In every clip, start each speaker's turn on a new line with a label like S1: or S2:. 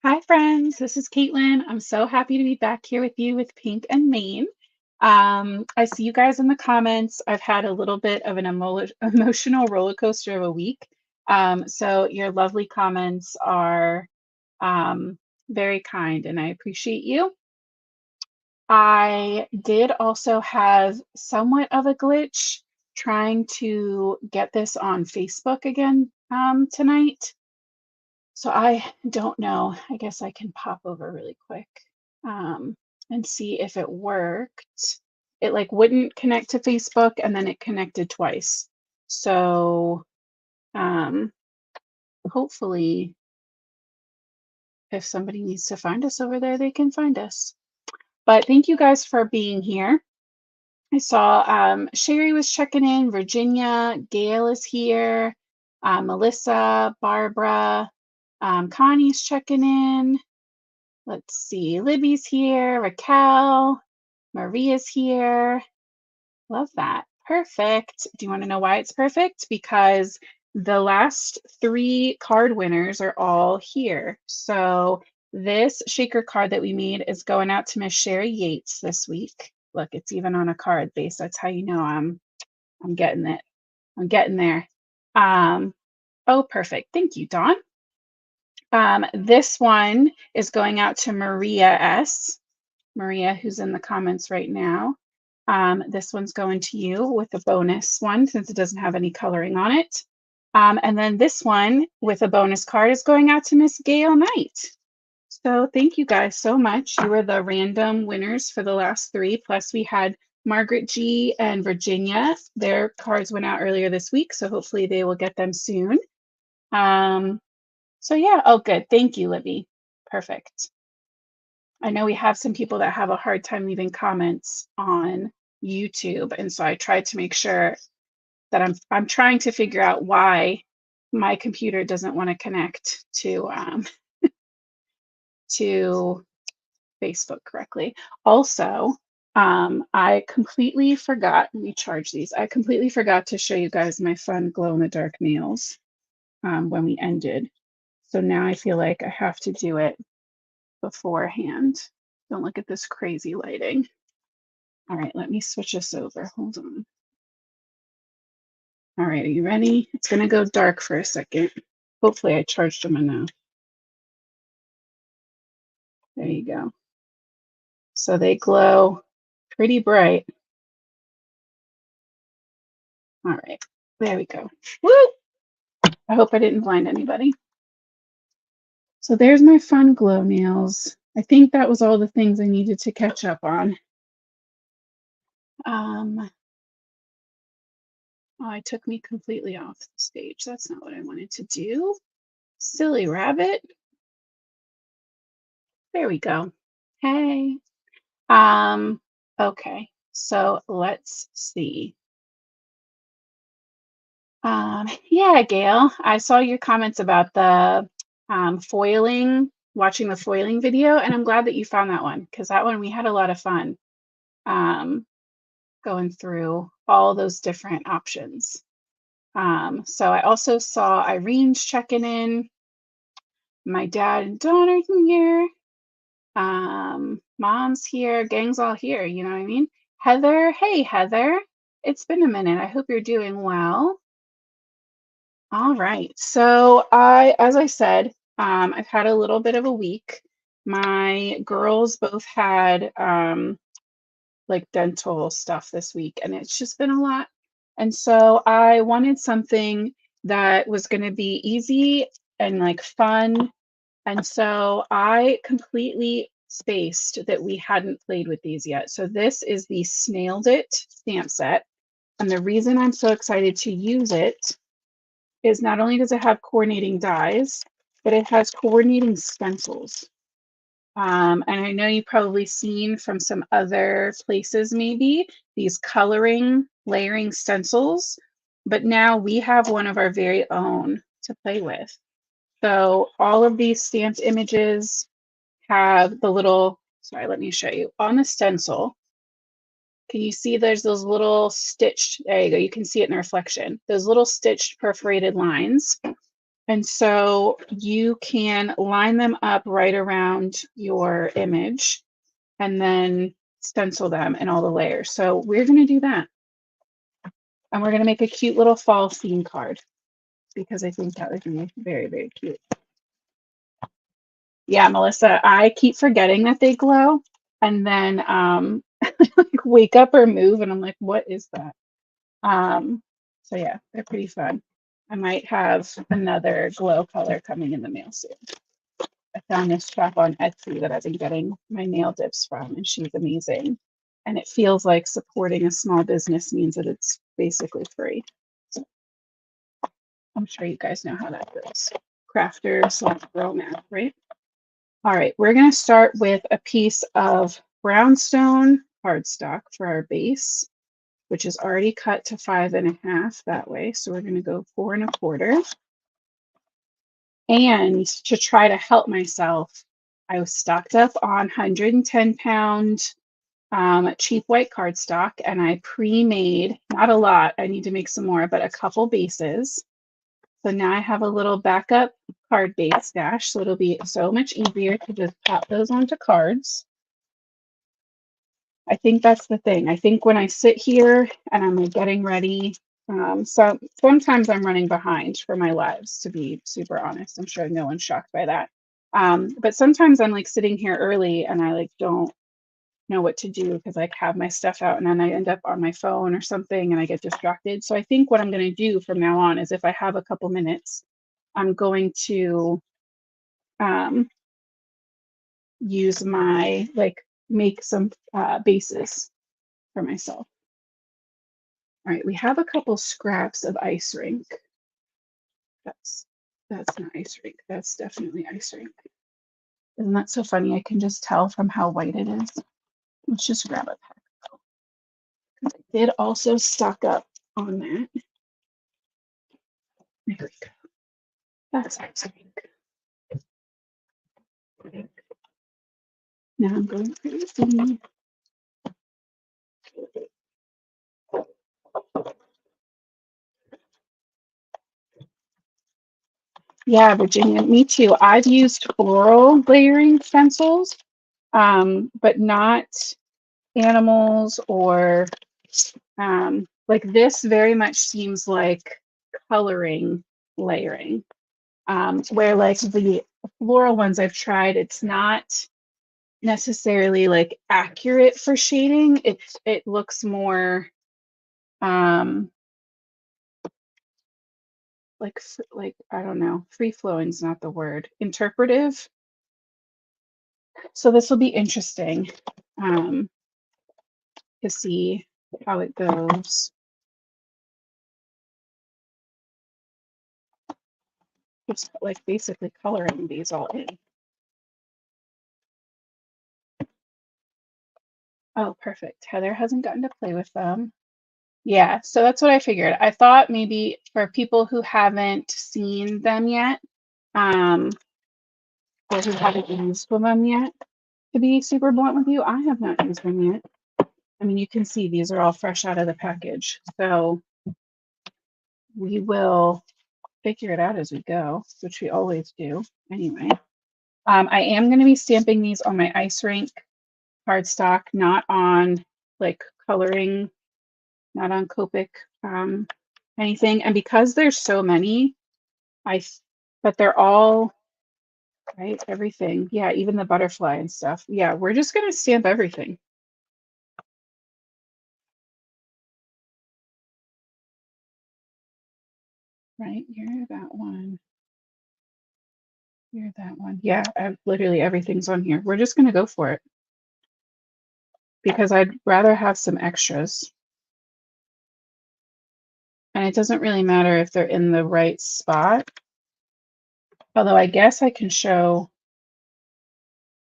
S1: Hi, friends. This is Caitlin. I'm so happy to be back here with you with Pink and Maine. I see you guys in the comments. I've had a little bit of an emotional roller coaster of a week. So your lovely comments are um, very kind, and I appreciate you. I did also have somewhat of a glitch trying to get this on Facebook again tonight. So I don't know. I guess I can pop over really quick um, and see if it worked. It like wouldn't connect to Facebook and then it connected twice. So um, hopefully, if somebody needs to find us over there, they can find us. But thank you guys for being here. I saw Sherry was checking in, Virginia, Gail is here, Melissa, Barbara, Connie's checking in. Let's see, Libby's here, Raquel, Maria's here. Love that. Perfect. Do you want to know why it's perfect? Because the last three card winners are all here. So this shaker card that we made is going out to Miss Sherry Yates this week. Look, it's even on a card base. That's how you know I'm getting it. I'm getting there. Oh, perfect. Thank you, Dawn. This one is going out to Maria S. Maria, who's in the comments right now. This one's going to you with a bonus one since it doesn't have any coloring on it. And then this one with a bonus card is going out to Miss Gail Knight. So thank you guys so much. You were the random winners for the last three. Plus we had Margaret G and Virginia. Their cards went out earlier this week, so hopefully they will get them soon. So yeah, oh good. Thank you, Libby. Perfect. I know we have some people that have a hard time leaving comments on YouTube, and so I tried to make sure that I'm trying to figure out why my computer doesn't want to connect to Facebook correctly. Also, I completely forgot. Let me charge these. I completely forgot to show you guys my fun glow in the dark nails when we ended. So now I feel like I have to do it beforehand. Don't look at this crazy lighting. All right, let me switch this over. Hold on. All right, are you ready? It's going to go dark for a second. Hopefully I charged them enough. There you go. So they glow pretty bright. All right, there we go. Woo! I hope I didn't blind anybody. So there's my fun glow nails. I think that was all the things I needed to catch up on. Oh, it took me completely off the stage. That's not what I wanted to do. Silly rabbit. There we go. Hey. Okay, so let's see. Yeah, Gail, I saw your comments about the foiling, watching the foiling video, and I'm glad that you found that one because that one we had a lot of fun going through all those different options. So I also saw Irene's checking in. My dad and daughter here. Mom's here, gang's all here, you know what I mean? Heather, hey Heather, it's been a minute. I hope you're doing well. All right. So as I said, I've had a little bit of a week. My girls both had like dental stuff this week, and it's just been a lot. And so I wanted something that was going to be easy and like fun. And so I completely spaced that we hadn't played with these yet. So this is the Snailed It stamp set. And the reason I'm so excited to use it is not only does it have coordinating dies, but it has coordinating stencils. And I know you've probably seen from some other places, maybe these coloring, layering stencils, but now we have one of our very own to play with. So all of these stamped images have the little, sorry, let me show you. On the stencil, can you see there's those little stitched, there you go, you can see it in the reflection, those little stitched perforated lines. And so you can line them up right around your image and then stencil them in all the layers. So we're going to do that. And we're going to make a cute little fall theme card because I think that would be very, very cute. Yeah, Melissa, I keep forgetting that they glow and then like wake up or move and I'm like, what is that? So yeah, they're pretty fun. I might have another glow color coming in the mail soon. I found this shop on Etsy that I've been getting my nail dips from, and she's amazing. And it feels like supporting a small business means that it's basically free. So I'm sure you guys know how that goes. Crafters like girl math, right? All right, we're going to start with a piece of brownstone cardstock for our base, which is already cut to 5.5 that way. So we're going to go 4.25. And to try to help myself, I was stocked up on 110-pound cheap white cardstock, and I pre-made, not a lot, I need to make some more, but a couple bases. So now I have a little backup card base stash, so it'll be so much easier to just pop those onto cards. I think that's the thing. I think when I sit here and I'm like getting ready, so sometimes I'm running behind for my lives, to be super honest. I'm sure no one's shocked by that. But sometimes I'm like sitting here early and I like don't know what to do because I have my stuff out and then I end up on my phone or something and I get distracted. So I think what I'm going to do from now on is if I have a couple minutes, I'm going to use my, like, make some bases for myself. All right, we have a couple scraps of ice rink. That's not ice rink. That's definitely ice rink. Isn't that so funny? I can just tell from how white it is. Let's just grab a pack. I did also stock up on that. There we go. That's ice rink. Now I'm going crazy. Yeah, Virginia, me too. I've used floral layering stencils, but not animals or like this very much seems like coloring layering. Where like the floral ones I've tried, it's not necessarily like accurate for shading. It looks more like I don't know, free flowing is not the word. Interpretive. So this will be interesting to see how it goes. Just like basically coloring these all in. Oh, perfect. Heather hasn't gotten to play with them. Yeah, so that's what I figured. I thought maybe for people who haven't seen them yet, or who haven't used them yet, to be super blunt with you, I have not used them yet. I mean, you can see these are all fresh out of the package. So we will figure it out as we go, which we always do anyway. I am going to be stamping these on my ice rink cardstock, not on like coloring, not on Copic anything. And because there's so many, but they're all, right, everything. Yeah, even the butterfly and stuff. Yeah, we're just going to stamp everything. Right, you're that one. You're that one. Yeah, literally everything's on here. We're just going to go for it because I'd rather have some extras. And it doesn't really matter if they're in the right spot. Although I guess I can show,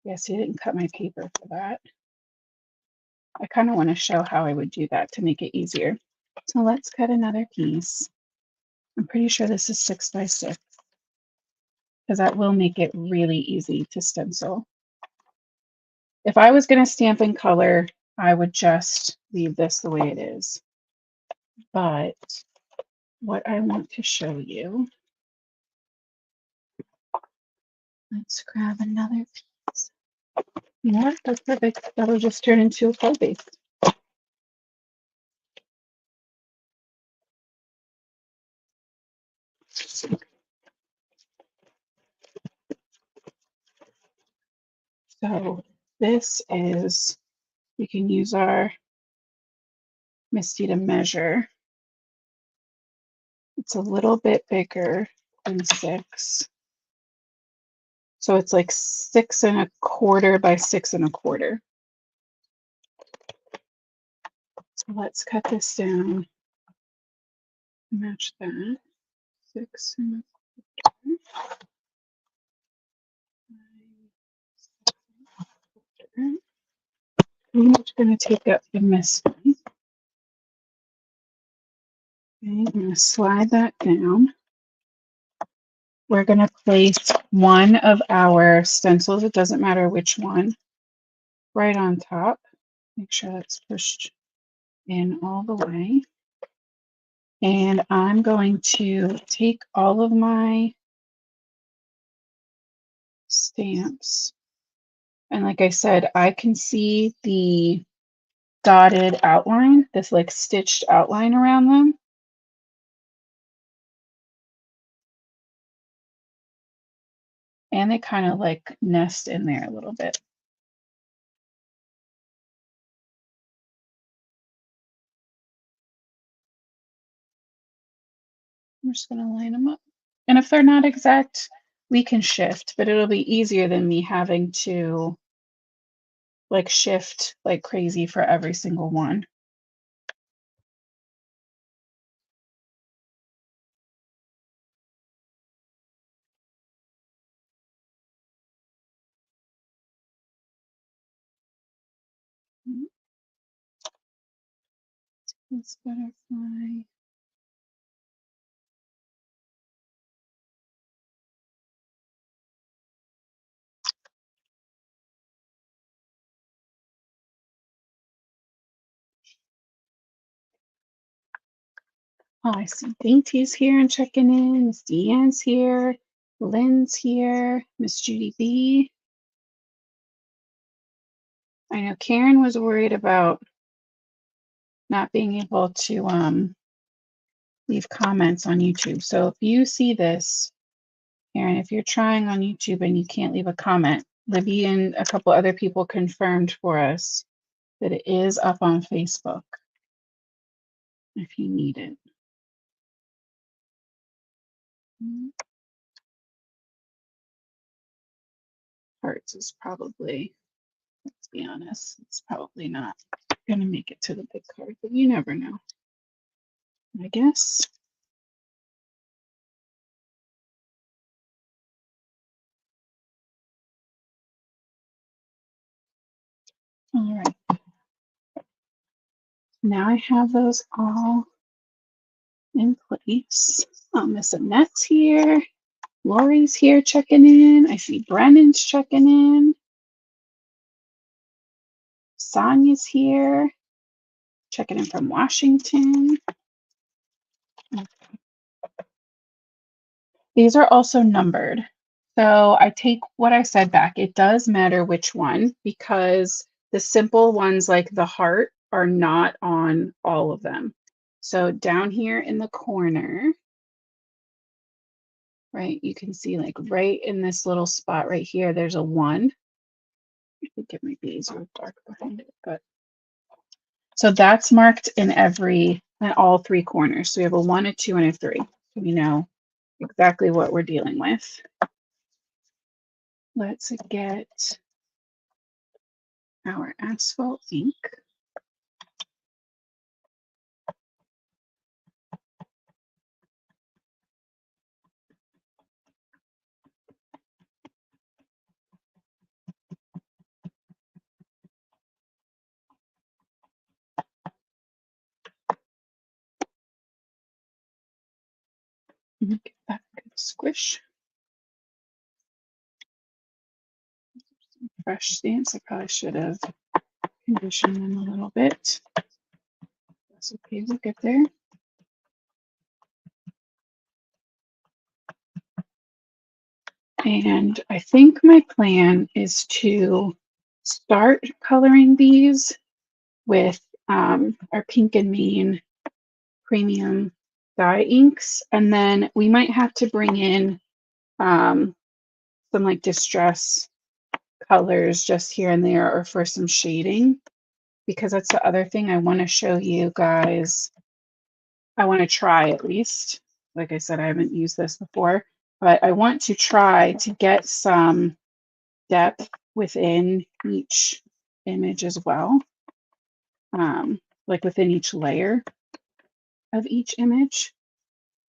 S1: yes, he didn't cut my paper for that. I kind of want to show how I would do that to make it easier. So let's cut another piece. I'm pretty sure this is 6 by 6 because that will make it really easy to stencil. If I was going to stamp in color, I would just leave this the way it is. But what I want to show you Let's grab another piece. You know what? That's perfect. That'll just turn into a full base. So this is, we can use our Misty to measure. It's a little bit bigger than 6. So it's like 6 1/4 by 6 1/4. So let's cut this down. Match that. 6 1/4. I'm just going to take up in this one. Okay, I'm going to slide that down. We're going to place one of our stencils, it doesn't matter which one, right on top. Make sure that's pushed in all the way. And I'm going to take all of my stamps. And like I said, I can see the dotted outline, this like stitched outline around them. And they kind of like nest in there a little bit. I'm just going to line them up. And if they're not exact, we can shift, but it'll be easier than me having to like shift like crazy for every single one. This butterfly. Oh, I see Dainty's here and checking in. Miss Deanne's here. Lynn's here. Miss Judy B. I know Karen was worried about not being able to leave comments on YouTube. So if you see this, Karen, if you're trying on YouTube and you can't leave a comment, Libby and a couple other people confirmed for us that it is up on Facebook if you need it. Hearts is probably, let's be honest, it's probably not going to make it to the big card, but you never know, I guess. All right. Now I have those all in place. Miss Annette's here. Lori's here checking in. I see Brennan's checking in. Sonia's here, checking in from Washington. These are also numbered. So I take what I said back. It does matter which one because the simple ones like the heart are not on all of them. So down here in the corner, right, you can see like right in this little spot right here, there's a 1. I think it might be easier with dark behind it, but so that's marked in all 3 corners. So we have a 1, a 2, and a 3. So we know exactly what we're dealing with. Let's get our asphalt ink. Give that a good squish. Fresh stamps. I probably should have conditioned them a little bit. That's okay, we'll get there. And I think my plan is to start coloring these with our Pink and Main premium dye inks. And then we might have to bring in some like distress colors just here and there or for some shading, because that's the other thing I want to show you guys. I want to try at least. Like I said, I haven't used this before, but I want to try to get some depth within each image as well, like within each layer of each image.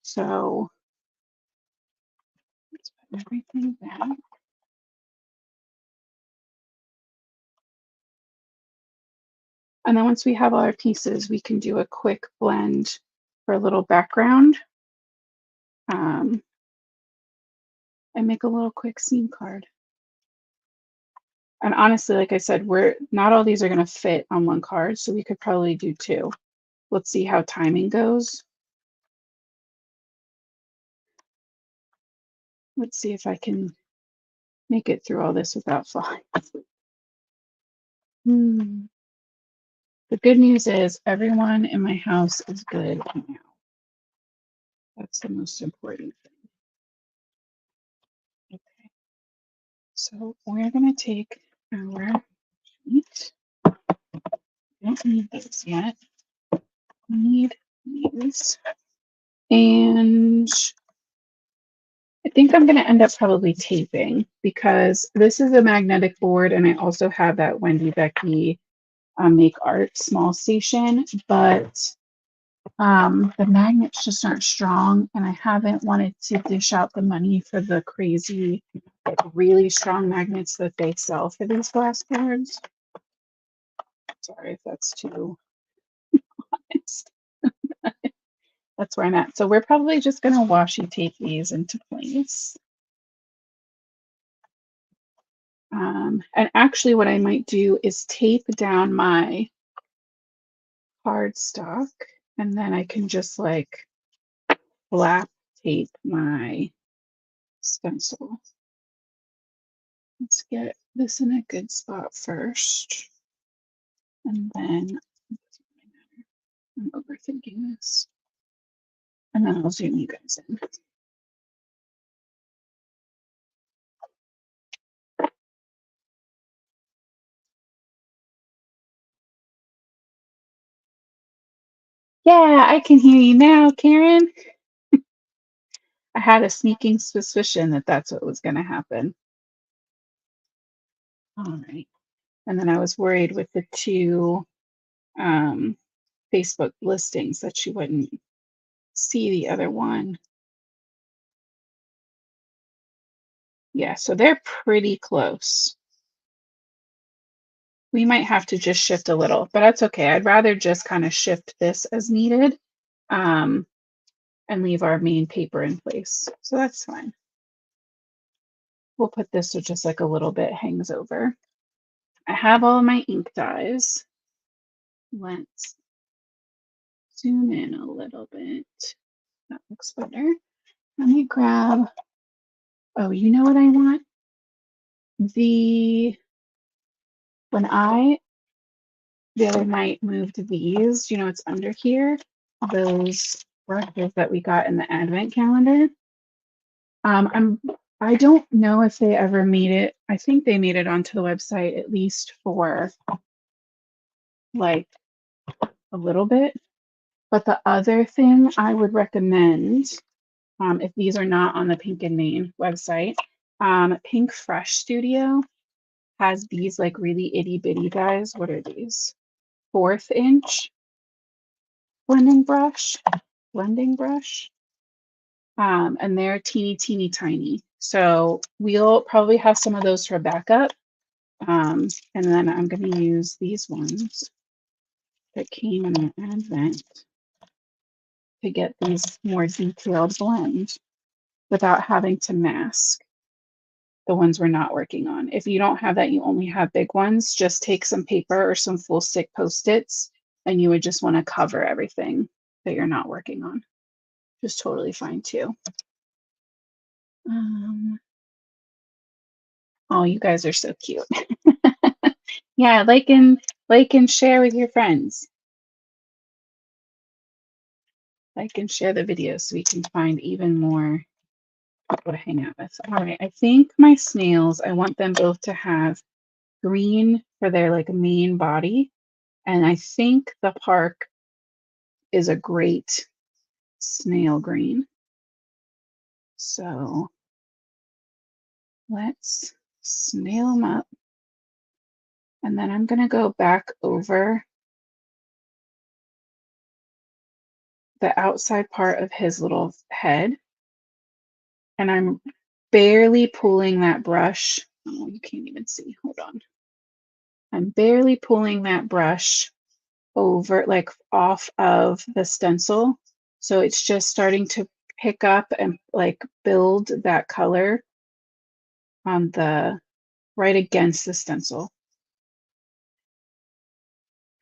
S1: So let's put everything back. And then once we have all our pieces, we can do a quick blend for a little background, and make a little quick scene card. And honestly, like I said, we're not all these are going to fit on one card, so we could probably do two. Let's see how timing goes. Let's see if I can make it through all this without falling asleep. The good news is everyone in my house is good now. That's the most important thing. Okay, so we're going to take our sheet. Don't need those yet. We need these. And I think I'm going to end up probably taping, because this is a magnetic board and I also have that Wendy Becky Make Art small station, but the magnets just aren't strong and I haven't wanted to dish out the money for the crazy, like really strong magnets that they sell for these glass boards. Sorry if that's too honest. That's where I'm at. So we're probably just going to washi tape these into place. And actually what I might do is tape down my cardstock, and then I can just like flap tape my stencil. Let's get this in a good spot first. And then I'm overthinking this. And then I'll zoom you guys in. Yeah, I can hear you now, Karen. I had a sneaking suspicion that that's what was going to happen. All right. And then I was worried with the two Facebook listings that you wouldn't see the other one. Yeah, so they're pretty close. We might have to just shift a little, but that's okay. I'd rather just kind of shift this as needed, and leave our main paper in place. So that's fine. We'll put this so just like a little bit hangs over. I have all of my ink dyes. Let's zoom in a little bit. That looks better. Let me grab, oh, you know what I want? When I the other night moved these, you know, it's under here, those brushes that we got in the advent calendar. I don't know if they ever made it. I think they made it onto the website at least for like a little bit. But the other thing I would recommend, if these are not on the Pink and Main website, Pink Fresh Studio has these like really itty bitty guys. What are these? 1/4 inch blending brush. And they're teeny tiny. So we'll probably have some of those for backup. And then I'm going to use these ones that came in an advent to get these more detailed blends without having to mask the ones we're not working on. If you don't have that, you only have big ones, just take some paper or some full stick Post-its, and you would just want to cover everything that you're not working on. Just totally fine too. Oh, you guys are so cute. Yeah, like and share with your friends. Like and share the video so we can find even more people to hang out with. All right, I think my snails, I want them both to have green for their like main body. And I think the park is a great snail green. So let's snail them up. And then I'm going to go back over the outside part of his little head. And I'm barely pulling that brush. Oh, you can't even see. Hold on. I'm barely pulling that brush over, like off of the stencil. So it's just starting to pick up and like build that color on the right against the stencil.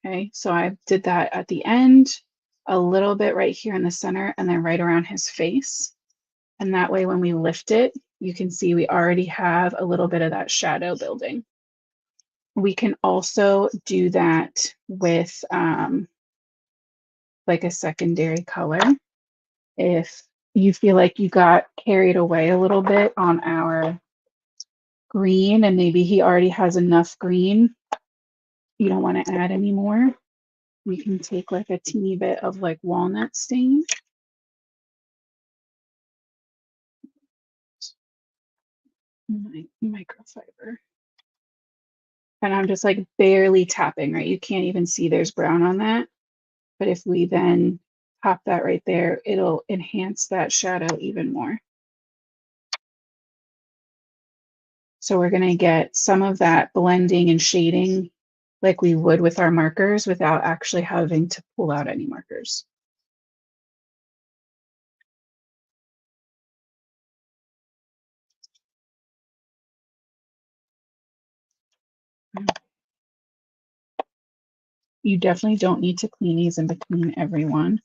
S1: Okay, so I did that at the end, a little bit right here in the center, and then right around his face. And that way, when we lift it, you can see we already have a little bit of that shadow building. We can also do that with like a secondary color. If you feel like you got carried away a little bit on our green and maybe he already has enough green, you don't want to add any more, we can take like a teeny bit of like walnut stain. Microfiber. And I'm just like barely tapping, right? You can't even see there's brown on that. But if we then pop that right there, it'll enhance that shadow even more. So we're going to get some of that blending and shading like we would with our markers without actually having to pull out any markers. You definitely don't need to clean these in between every one.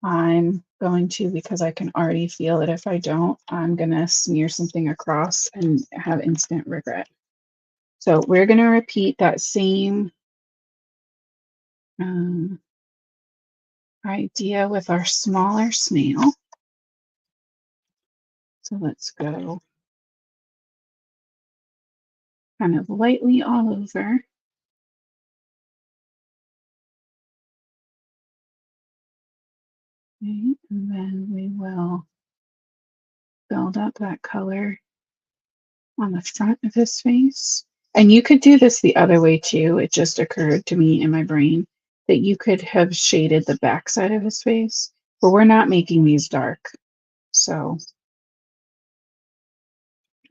S1: I'm going to, because I can already feel it. If I don't, I'm going to smear something across and have instant regret. So we're going to repeat that same idea with our smaller snail. So let's go kind of lightly all over. Okay, and then we will build up that color on the front of his face. And you could do this the other way too. It just occurred to me in my brain that you could have shaded the back side of his face, but we're not making these dark. So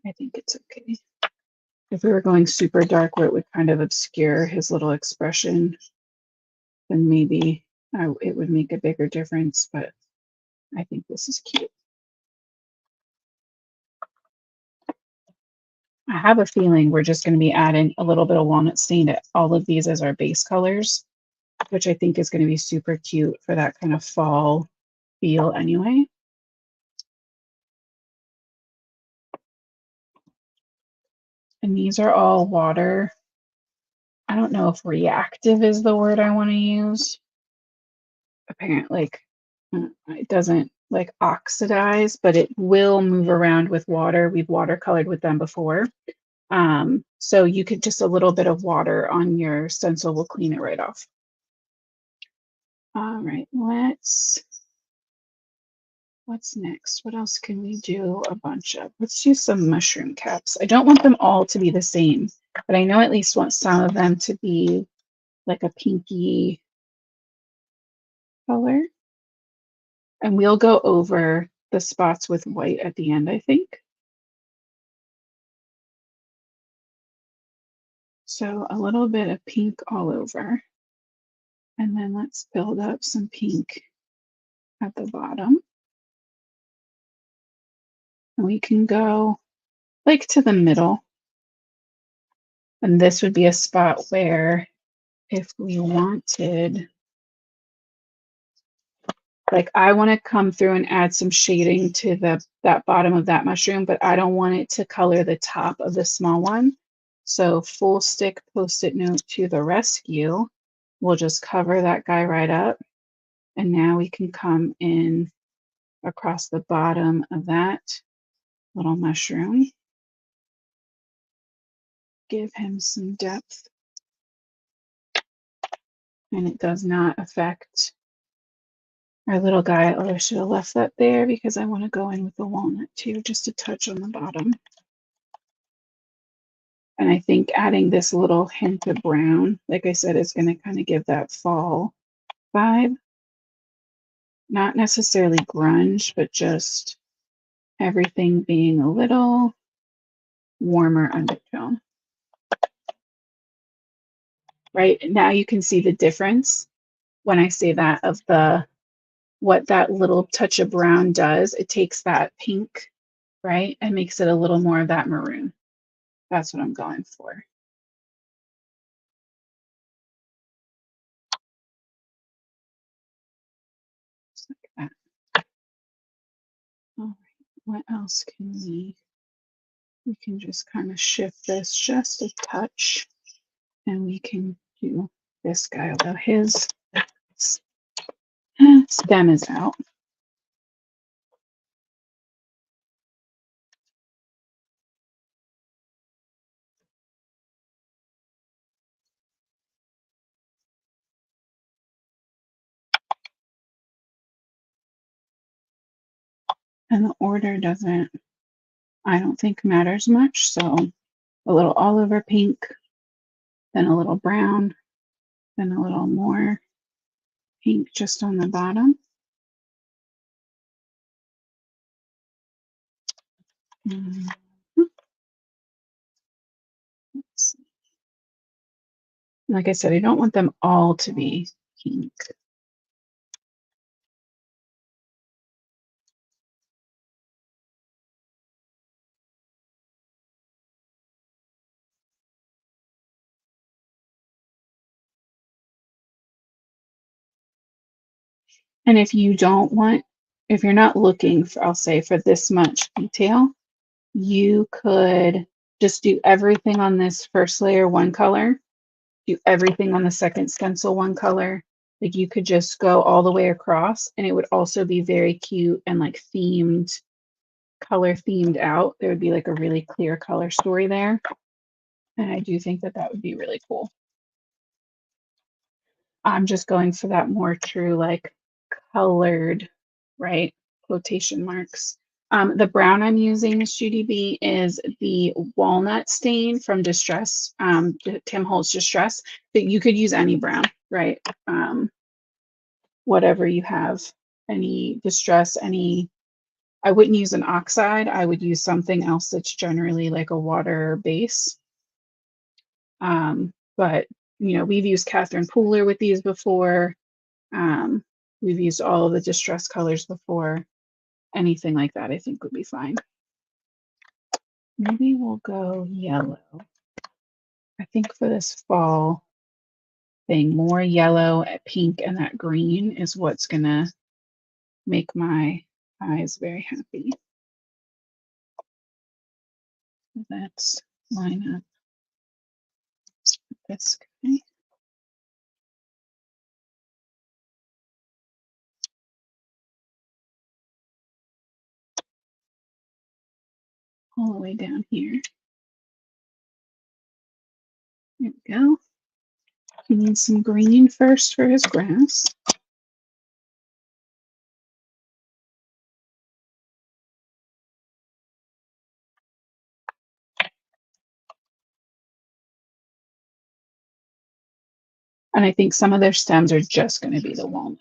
S1: I think it's okay. If we were going super dark where it would kind of obscure his little expression, then maybe it would make a bigger difference, but I think this is cute. I have a feeling we're just going to be adding a little bit of walnut stain to all of these as our base colors, which I think is going to be super cute for that kind of fall feel anyway. And these are all water. I don't know if reactive is the word I want to use. Apparently, like, it doesn't like oxidize, but it will move around with water. We've watercolored with them before. So you could just a little bit of water on your stencil will clean it right off. All right, what's next? What else can we do a bunch of? Let's do some mushroom caps. I don't want them all to be the same, but I know at least want some of them to be like a pinky color. And we'll go over the spots with white at the end, I think. So a little bit of pink all over. And then let's build up some pink at the bottom. And we can go like to the middle. And this would be a spot where if we wanted Like I want to come through and add some shading to that bottom of that mushroom, but I don't want it to color the top of the small one. So full stick Post-it note to the rescue. We'll just cover that guy right up. And now we can come in across the bottom of that little mushroom. Give him some depth. And it does not affect our little guy. Oh, I should have left that there because I want to go in with the walnut too, just a touch on the bottom. And I think adding this little hint of brown, like I said, is going to kind of give that fall vibe. Not necessarily grunge, but just everything being a little warmer undertone. Right now you can see the difference when I say that of what that little touch of brown does. It takes that pink, right, and makes it a little more of that maroon. That's what I'm going for. Just like that. All right, what else can we can just kind of shift this just a touch, and we can do this guy, although his stem is out. And the order doesn't, I don't think, matters much. So a little all over pink, then a little brown, then a little more pink just on the bottom. Mm, let's see. Like I said, I don't want them all to be pink. And if you don't want, if you're not looking for, I'll say, for this much detail, you could just do everything on this first layer one color, do everything on the second stencil one color. Like you could just go all the way across, and it would also be very cute and like themed, color themed out. There would be like a really clear color story there. And I do think that that would be really cool. I'm just going for that more true, like colored, right? Quotation marks. The brown I'm using, Miss Judy B, is the walnut stain from Distress, Tim Holtz Distress, but you could use any brown, right? Whatever you have, any Distress, any, I wouldn't use an oxide. I would use something else that's generally like a water base. But you know, we've used Catherine Pooler with these before. We've used all of the distress colors before. Anything like that, I think would be fine. Maybe we'll go yellow. I think for this fall thing, more yellow, pink, and that green is what's gonna make my eyes very happy. Let's line up this guy. All the way down here. There we go. He needs some green first for his grass. And I think some of their stems are just going to be the walnut.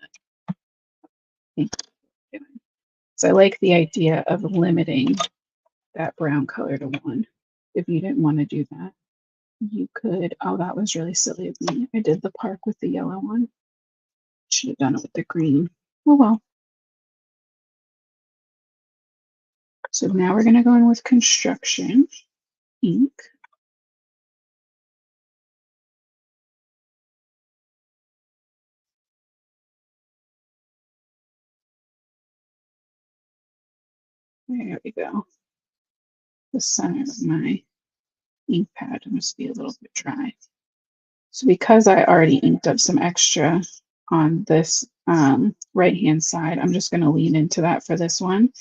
S1: So I like the idea of limiting that brown color to one. If you didn't want to do that, you could, oh, that was really silly of me. I did the park with the yellow one. Should have done it with the green. Oh well. So now we're going to go in with construction ink. There we go. The center of my ink pad must be a little bit dry. So because I already inked up some extra on this right-hand side, I'm just going to lean into that for this one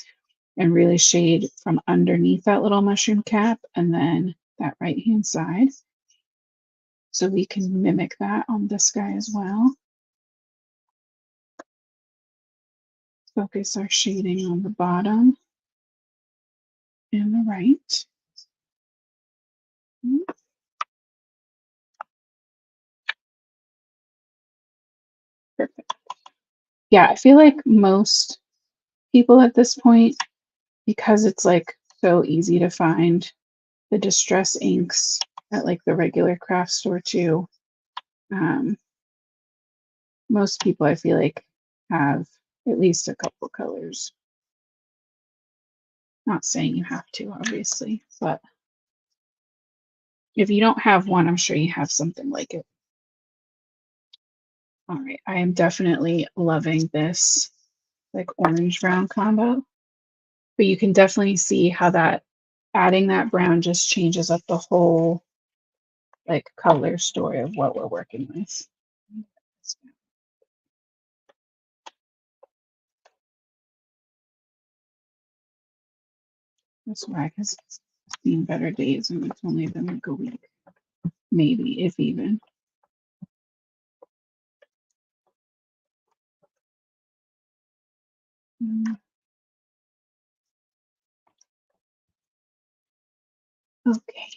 S1: and really shade from underneath that little mushroom cap and then that right-hand side. So we can mimic that on this guy as well. Focus our shading on the bottom and the right. Perfect. Yeah, I feel like most people at this point, because it's like so easy to find the distress inks at like the regular craft store too. Most people I feel like have at least a couple colors. Not saying you have to, obviously, but if you don't have one, I'm sure you have something like it. All right, I am definitely loving this like orange brown combo, but you can definitely see how that adding that brown just changes up the whole like color story of what we're working with. That's why, because it's seen better days and it's only been like a week, maybe, if even. Okay.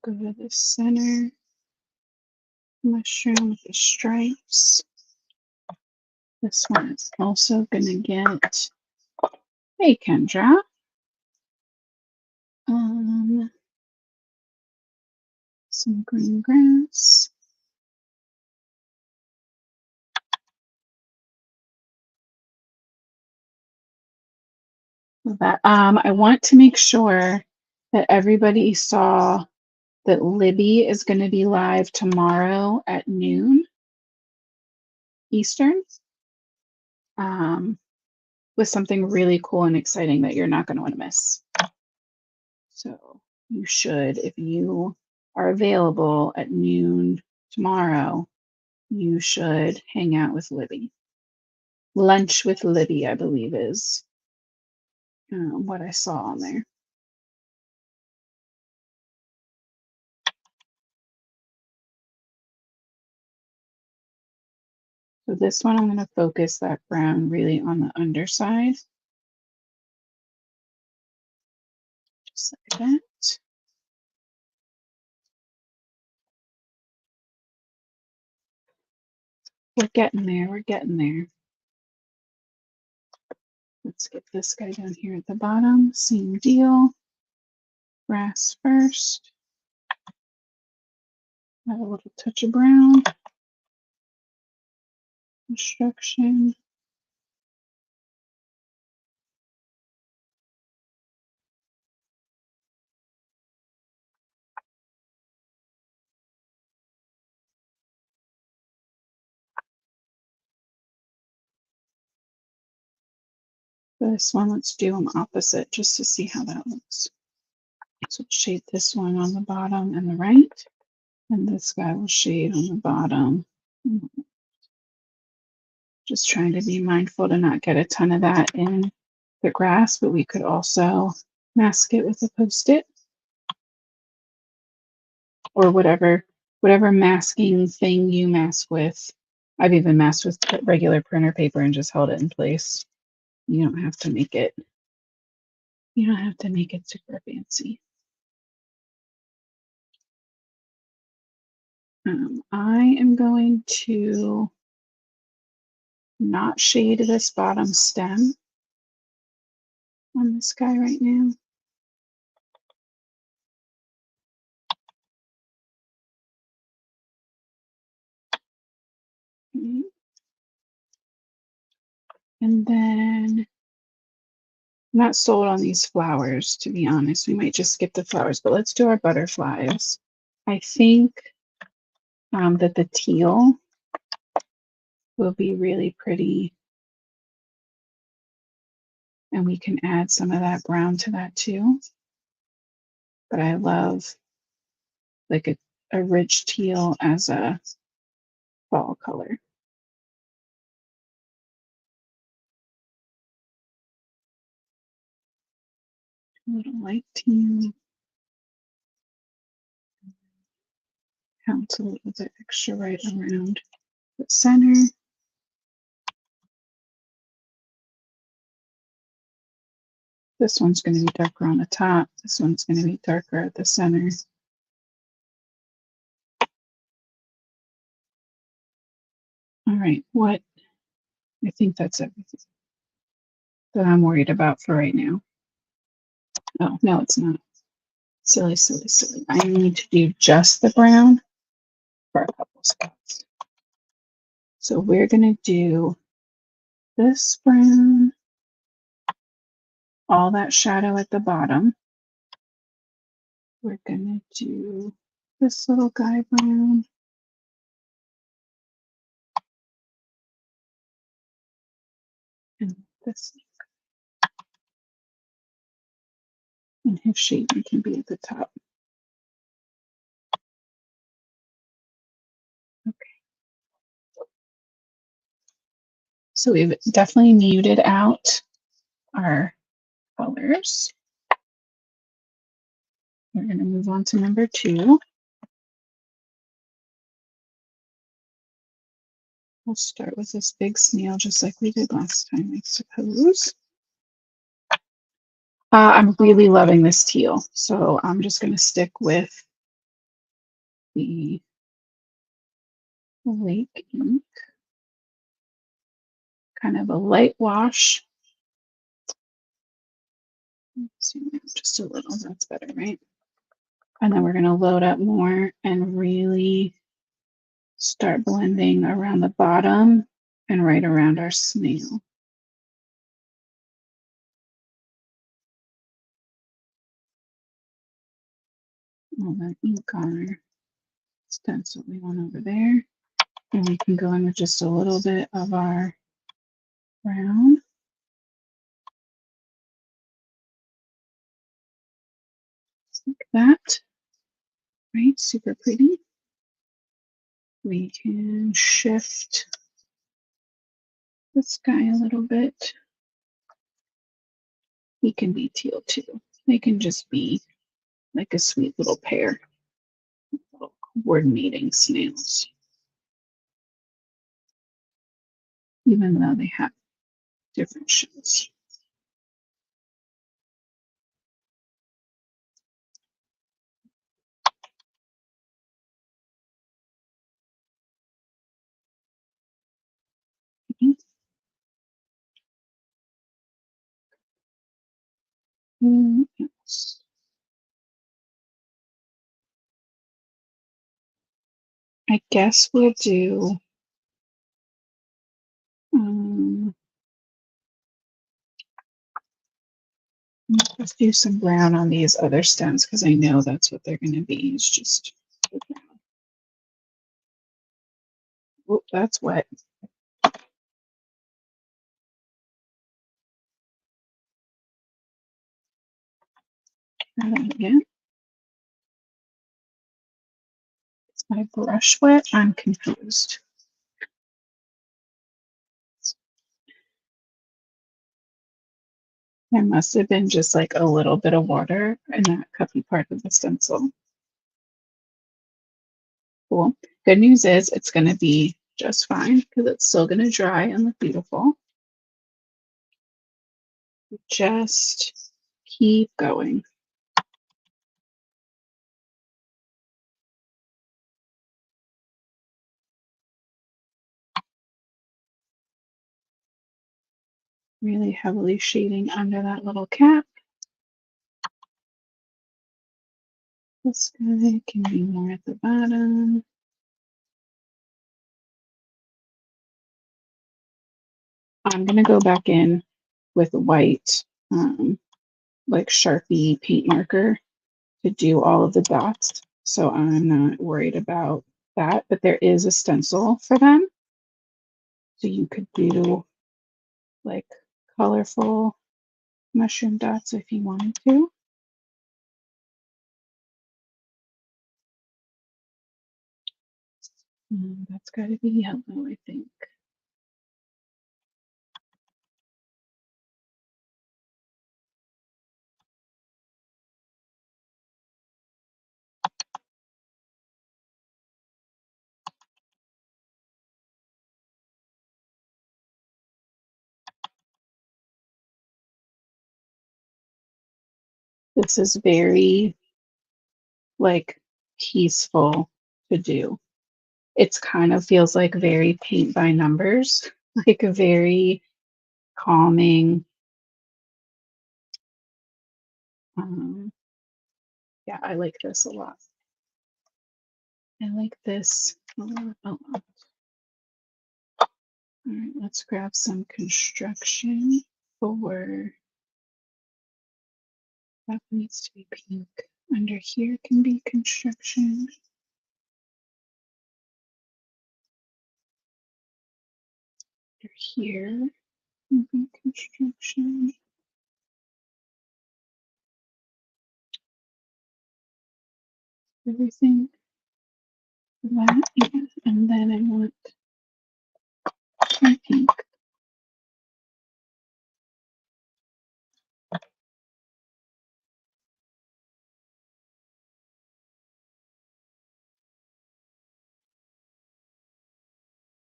S1: Go to the center mushroom with the stripes. This one is also gonna get, hey Kendra, some green grass. That I want to make sure that everybody saw that Libby is going to be live tomorrow at noon Eastern, with something really cool and exciting that you're not going to want to miss. So you should, if you are available at noon tomorrow, you should hang out with Libby. Lunch with Libby, I believe, is what I saw on there. So this one, I'm going to focus that brown really on the underside. Just like that. We're getting there. We're getting there. Let's get this guy down here at the bottom. Same deal. Grass first. Add a little touch of brown. Construction. This one, let's do them opposite just to see how that looks. So shade this one on the bottom and the right. And this guy will shade on the bottom. Just trying to be mindful to not get a ton of that in the grass, but we could also mask it with a Post-it or whatever masking thing you mask with. I've even masked with regular printer paper and just held it in place. You don't have to make it super fancy. I am going to not shade this bottom stem on this guy right now. Okay. And then I'm not sold on these flowers, to be honest. We might just skip the flowers, but let's do our butterflies. I think that the teal will be really pretty. And we can add some of that brown to that too. But I love like a rich teal as a fall color. A little light teal. Counts a little bit extra right around the center. This one's going to be darker on the top. This one's going to be darker at the center. All right, I think that's everything that I'm worried about for right now. Oh, no, it's not. Silly, silly, silly. I need to do just the brown for a couple spots. So we're going to do this brown, all that shadow at the bottom. We're going to do this little guy brown. And this. And his shading can be at the top. Okay. So we've definitely muted out our colors. We're going to move on to number 2. We'll start with this big snail just like we did last time, I suppose. I'm really loving this teal, so I'm just going to stick with the lake ink, kind of a light wash. Let's see, just a little, that's better, right? And then we're going to load up more and really start blending around the bottom and right around our snail. All that ink on our stencil we want over there. And we can go in with just a little bit of our brown. Like that. Right, super pretty. We can shift this guy a little bit. He can be teal too. They can just be like a sweet little pair, little coordinating snails, even though they have different shells. Yes. I guess we'll do let's do some brown on these other stems because I know that's what they're going to be. It's just, oh, that's wet. Try that again. Is my brush wet? I'm confused. There must have been just like a little bit of water in that cuppy part of the stencil. Cool. Good news is it's going to be just fine because it's still going to dry and look beautiful. Just keep going. Really heavily shading under that little cap. This guy can be more at the bottom. I'm going to go back in with white, like Sharpie paint marker to do all of the dots. So I'm not worried about that, but there is a stencil for them. So you could do like colorful mushroom dots if you wanted to. That's got to be yellow, I think. This is very like peaceful to do. It's kind of feels like very paint by numbers, like a very calming. Um, yeah, I like this a lot. I like this a lot, a lot. All right, let's grab some construction for that needs to be pink. Under here can be construction. Under here can be construction. Everything that, yeah. And then I want my pink.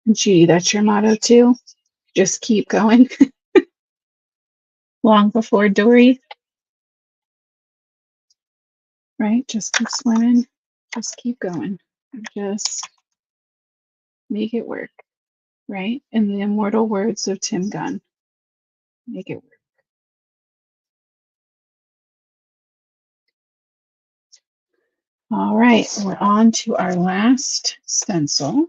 S1: Gee, that's your motto too. Just keep going. Long before Dory, right? Just keep swimming. Just keep going. Just make it work, right? In the immortal words of Tim Gunn, make it work. All right, we're on to our last stencil.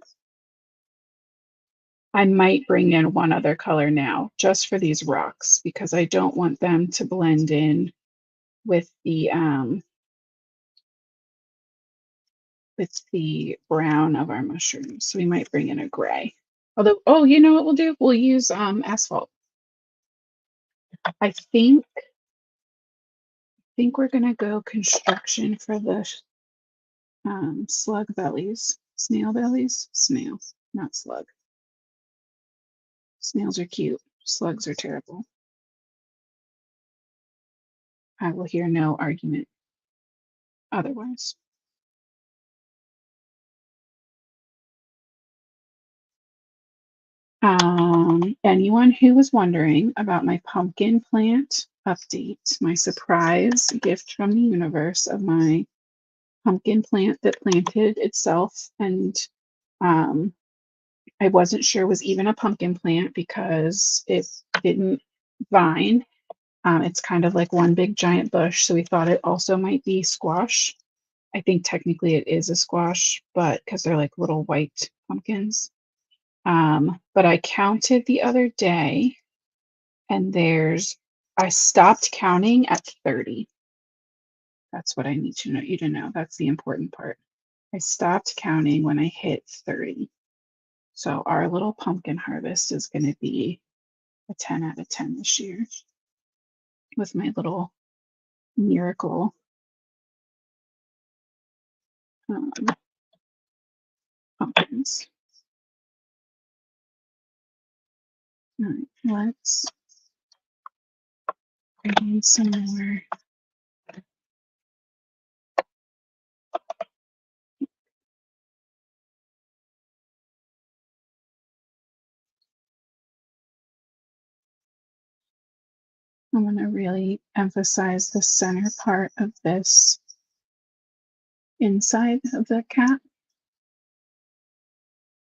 S1: I might bring in one other color now, just for these rocks, because I don't want them to blend in with the brown of our mushrooms. So we might bring in a gray. Although, oh, you know what we'll do? We'll use asphalt. I think we're gonna go construction for the slug bellies, snail bellies, snail, not slug. Snails are cute. Slugs are terrible. I will hear no argument otherwise. Anyone who was wondering about my pumpkin plant update, my surprise gift from the universe of my pumpkin plant that planted itself, and um, I wasn't sure it was even a pumpkin plant because it didn't vine. It's kind of like one big giant bush, so we thought it also might be squash. I think technically it is a squash, but because they're like little white pumpkins. But I counted the other day, and I stopped counting at 30. That's what I need to know you to know. That's the important part. I stopped counting when I hit 30. So our little pumpkin harvest is going to be a 10 out of 10 this year with my little miracle um, pumpkins. All right, let's bring in some more. I'm going to really emphasize the center part of this inside of the cat.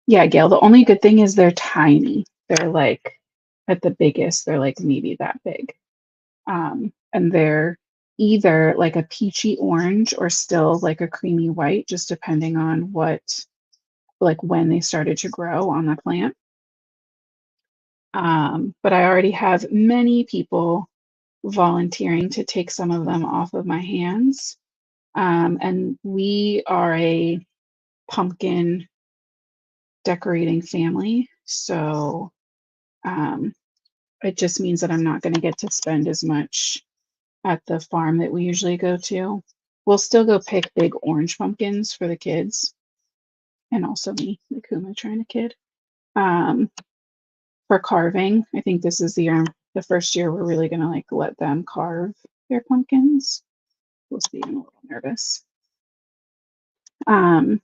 S1: Yeah, Gail, the only good thing is they're tiny. They're like, at the biggest, they're like maybe that big. And they're either like a peachy orange or still like a creamy white, just depending on like when they started to grow on the plant. But I already have many people volunteering to take some of them off of my hands. And we are a pumpkin decorating family. So um, it just means that I'm not going to get to spend as much at the farm that we usually go to. We'll still go pick big orange pumpkins for the kids and also me, like who am I trying to kid? Um, for carving. I think this is the first year we're really gonna like let them carve their pumpkins. We'll see. I'm a little nervous. Um,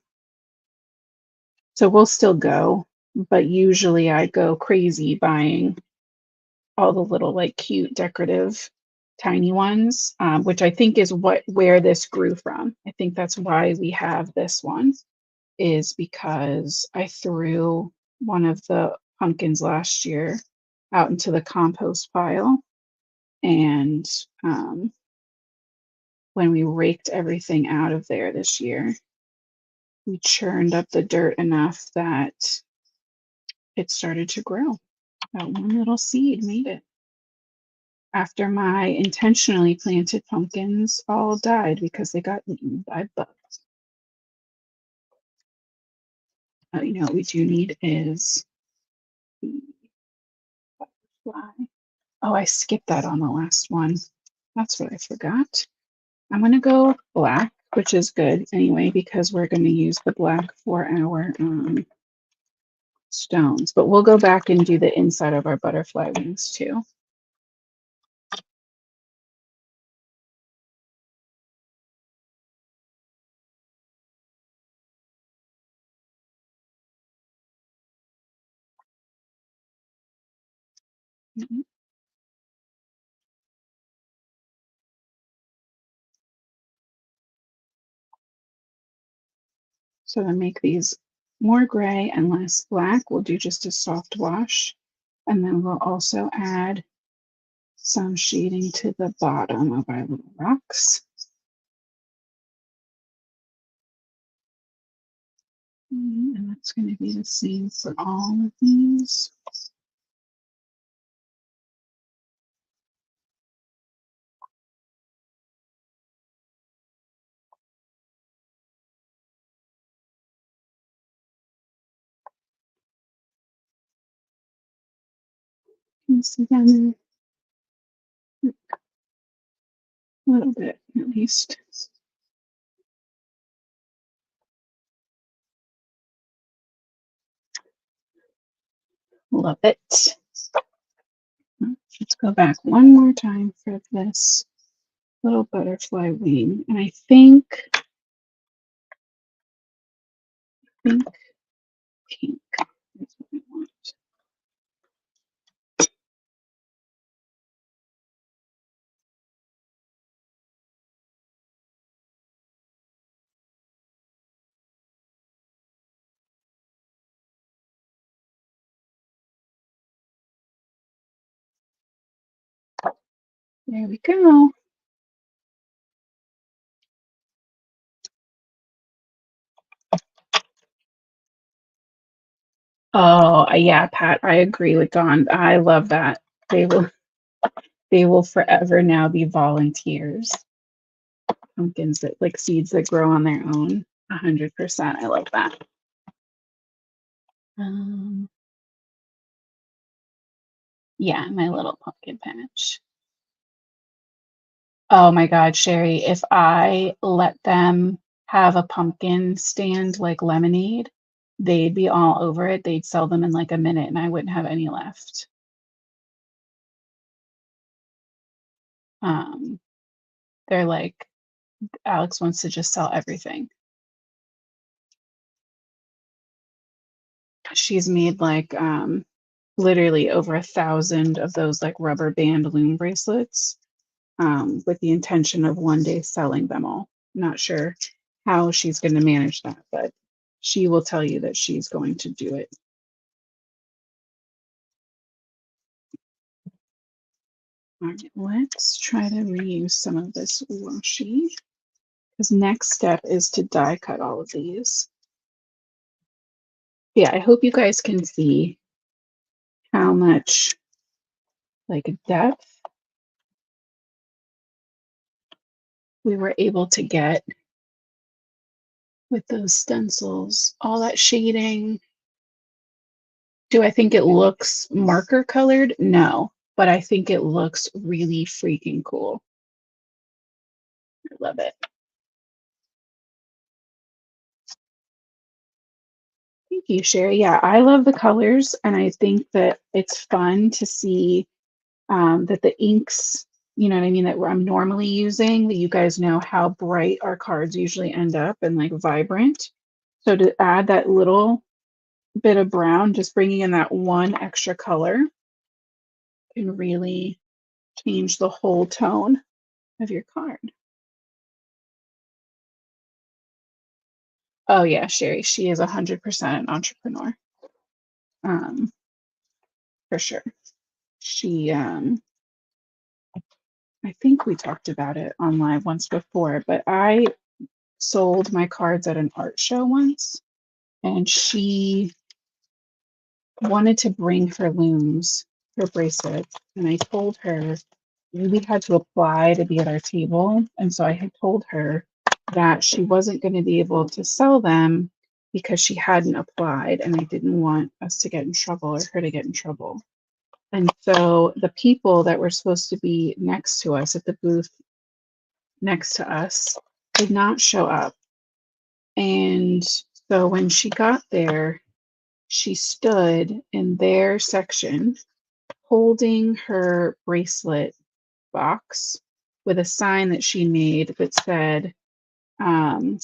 S1: so we'll still go, but usually I go crazy buying all the little like cute decorative tiny ones, which I think is where this grew from. I think that's why we have this one, is because I threw one of the pumpkins last year out into the compost pile. And when we raked everything out of there this year, we churned up the dirt enough that it started to grow. That one little seed made it. After my intentionally planted pumpkins all died because they got eaten by bugs. You know what we do need is the butterfly. Oh, I skipped that on the last one. That's what I forgot. I'm going to go black, which is good anyway, because we're going to use the black for our stones. But we'll go back and do the inside of our butterfly wings too. Mhm. So to make these more gray and less black, we'll do just a soft wash. And then we'll also add some shading to the bottom of our little rocks. And that's going to be the same for all of these. Can you see down there? A little bit, at least. Love it. Let's go back one more time for this little butterfly wing. And I think pink is what I want. There we go. Oh, yeah, Pat, I agree with Dawn. I love that. They will they will forever now be volunteers. Pumpkins that like seeds that grow on their own. 100%. I love that. Um, yeah, my little pumpkin patch. Oh my God, Sherry, if I let them have a pumpkin stand like lemonade, they'd be all over it. They'd sell them in like a minute and I wouldn't have any left. Um, they're like, Alex wants to just sell everything. She's made like literally over 1,000 of those like rubber band loom bracelets, with the intention of one day selling them all. Not sure how she's going to manage that, but she will tell you that she's going to do it. All right, let's try to reuse some of this washi, because next step is to die cut all of these. Yeah, I hope you guys can see how much like depth we were able to get with those stencils, all that shading, Do I think it looks marker colored? No, but I think it looks really freaking cool. I love it. Thank you, Sherry. Yeah, I love the colors, and I think that it's fun to see that the inks, you know what I mean, that I'm normally using, that you guys know how bright our cards usually end up and like vibrant. So to add that little bit of brown, just bringing in that one extra color can really change the whole tone of your card. Oh yeah, Sherry, she is 100% an entrepreneur. Um, for sure. She I think we talked about it online once before, but I sold my cards at an art show once, and she wanted to bring her looms, her bracelets, and I told her we had to apply to be at our table. And so I had told her that she wasn't going to be able to sell them because she hadn't applied, and I didn't want us to get in trouble or her to get in trouble. And so the people that were supposed to be next to us at the booth next to us did not show up. And so when she got there, she stood in their section holding her bracelet box with a sign that she made that said, um,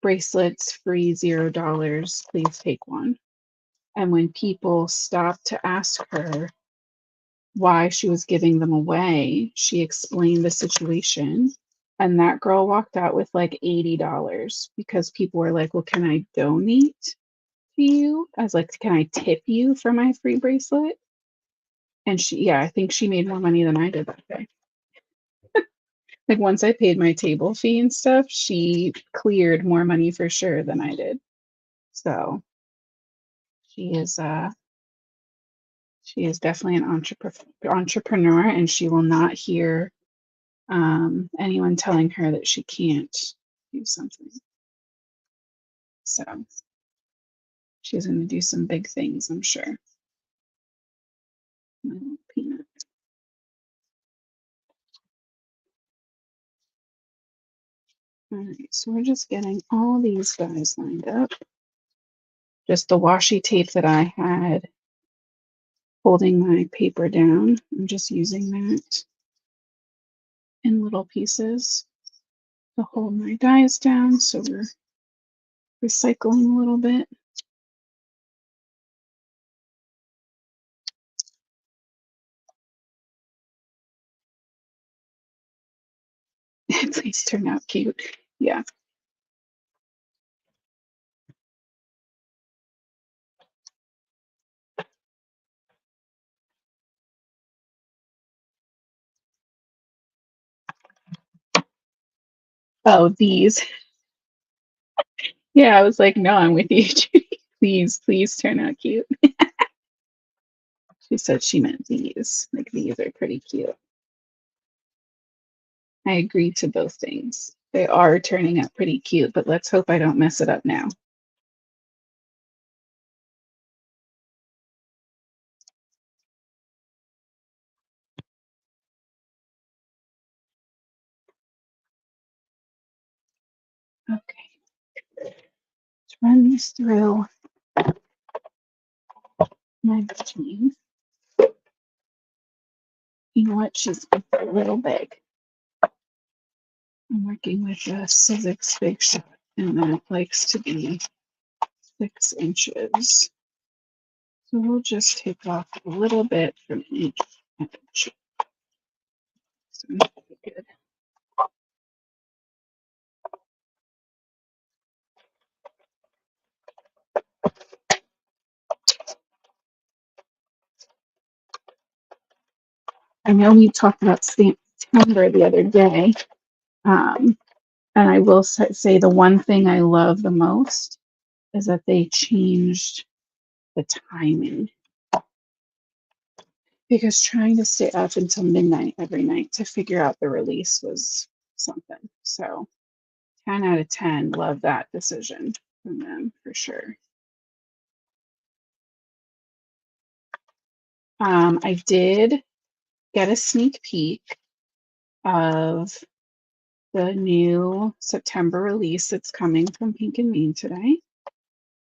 S1: bracelets free $0, please take one. And when people stopped to ask her why she was giving them away, she explained the situation. And that girl walked out with like $80 because people were like, well, can I donate to you? I was like, can I tip you for my free bracelet? And she, yeah, I think she made more money than I did that day. Like once I paid my table fee and stuff, she cleared more money for sure than I did. So she is she is definitely an entrepreneur, and she will not hear anyone telling her that she can't do something. So she's going to do some big things, I'm sure. My little peanut. All right, so we're just getting all these guys lined up. Just the washi tape that I had holding my paper down. I'm just using that in little pieces to hold my dies down. So we're recycling a little bit. Please turn out cute. Yeah. Oh, these. Yeah, I was like, no, I'm with you, Judy. Please turn out cute. She said she meant these. Like these are pretty cute. I agree to both things. They are turning out pretty cute, but let's hope I don't mess it up now. Okay. Let's run these through my machine. You know what? She's a little big. I'm working with a Civics Big Shot, and that likes to be 6 inches. So we'll just take off a little bit from each edge. So good. I know we talked about September the other day, and I will say the one thing I love the most is that they changed the timing, because trying to stay up until midnight every night to figure out the release was something. So 10 out of 10, love that decision from them for sure. I did get a sneak peek of the new September release that's coming from Pink and Mean today.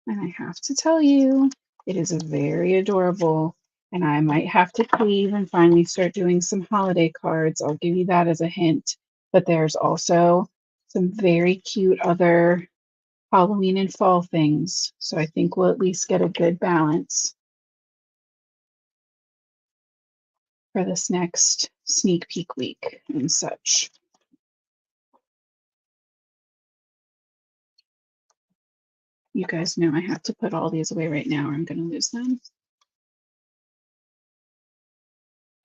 S1: And I have to tell you, it is very adorable. And I might have to cleave and finally start doing some holiday cards. I'll give you that as a hint. But there's also some very cute other Halloween and fall things. So I think we'll at least get a good balance for this next sneak peek week and such. You guys know I have to put all these away right now or I'm going to lose them.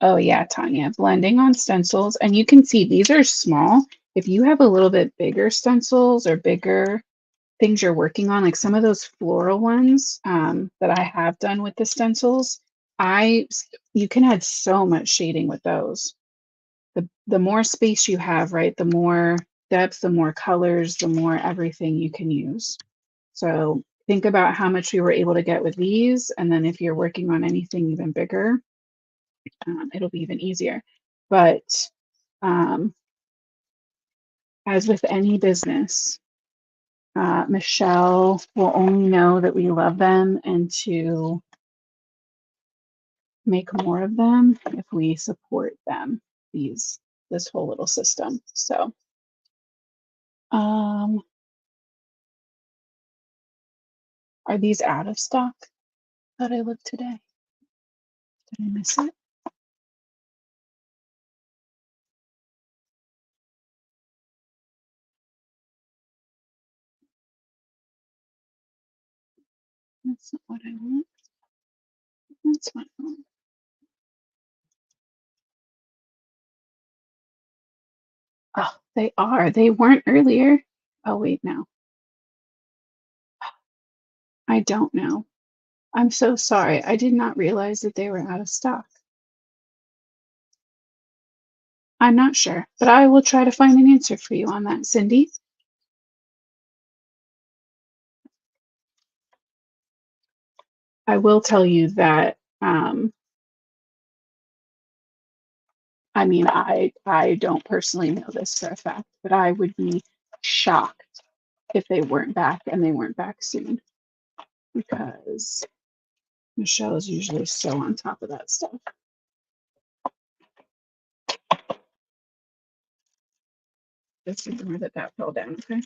S1: Oh yeah, Tanya, blending on stencils. And you can see these are small. If you have a little bit bigger stencils or bigger things you're working on, like some of those floral ones that I have done with the stencils, you can add so much shading with those. The more space you have, right, the more depth, the more colors, the more everything you can use. So think about how much we were able to get with these. And then if you're working on anything even bigger, it'll be even easier. But um, as with any business, Michelle will only know that we love them and to make more of them if we support them, this whole little system. So are these out of stock? Thought I looked today. Did I miss it? That's not what I want. That's what I want. Oh, they are. They weren't earlier. Oh, wait, no. I don't know. I'm so sorry. I did not realize that they were out of stock. I'm not sure, but I will try to find an answer for you on that, Cindy. I will tell you that, I mean, I don't personally know this for a fact, but I would be shocked if they weren't back and they weren't back soon because Michelle is usually so on top of that stuff. Just ignore that fell down, okay?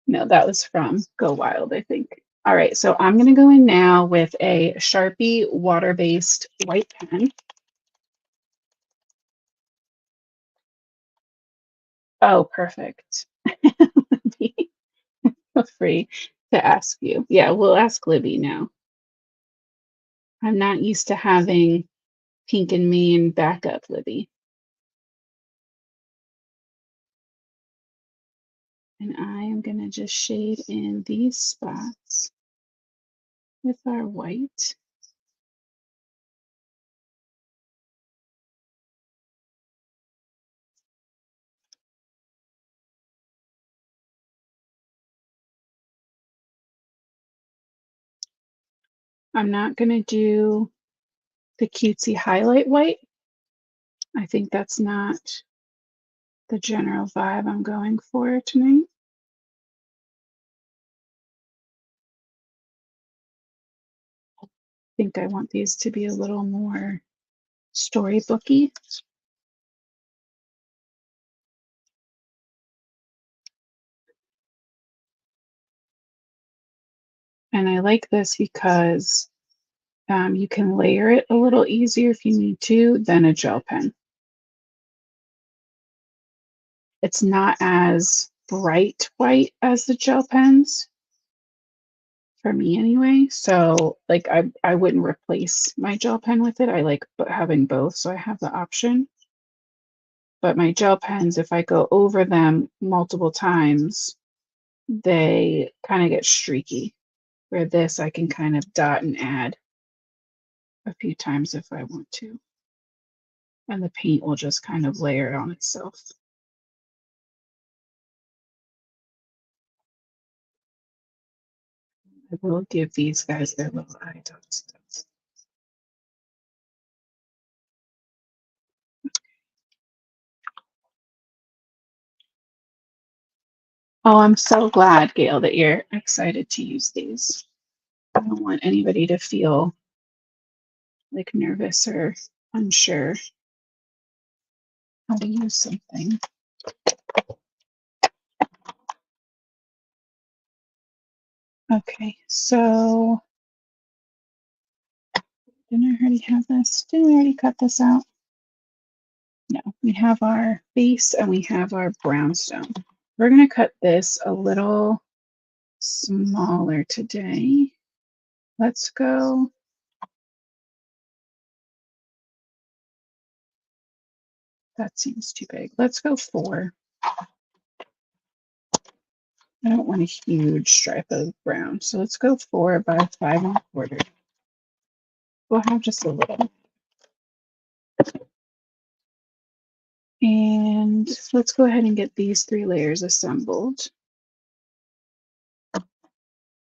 S1: No, that was from Go Wild, I think. All right, so I'm going to go in now with a Sharpie water-based white pen. Oh, perfect. Feel free to ask you. Yeah, we'll ask Libby now. I'm not used to having Pink and Mean backup, Libby. And I am going to just shade in these spots with our white. I'm not going to do the cutesy highlight white. I think that's not the general vibe I'm going for tonight. I think I want these to be a little more storybooky. And I like this because you can layer it a little easier if you need to than a gel pen. It's not as bright white as the gel pens, for me anyway. So like I wouldn't replace my gel pen with it. I like having both, so I have the option. But my gel pens, if I go over them multiple times, they kind of get streaky. Where this, I can kind of dot and add a few times if I want to. And the paint will just kind of layer on itself. I will give these guys their little eye dots. Oh, I'm so glad, Gail, that you're excited to use these. I don't want anybody to feel like nervous or unsure how to use something. Okay, so didn't I already have this? Didn't we already cut this out? No, we have our base and we have our brownstone. We're going to cut this a little smaller today. Let's go. That seems too big. Let's go 4. I don't want a huge stripe of brown. So let's go 4 by 5 1/4. We'll have just a little. And let's go ahead and get these 3 layers assembled.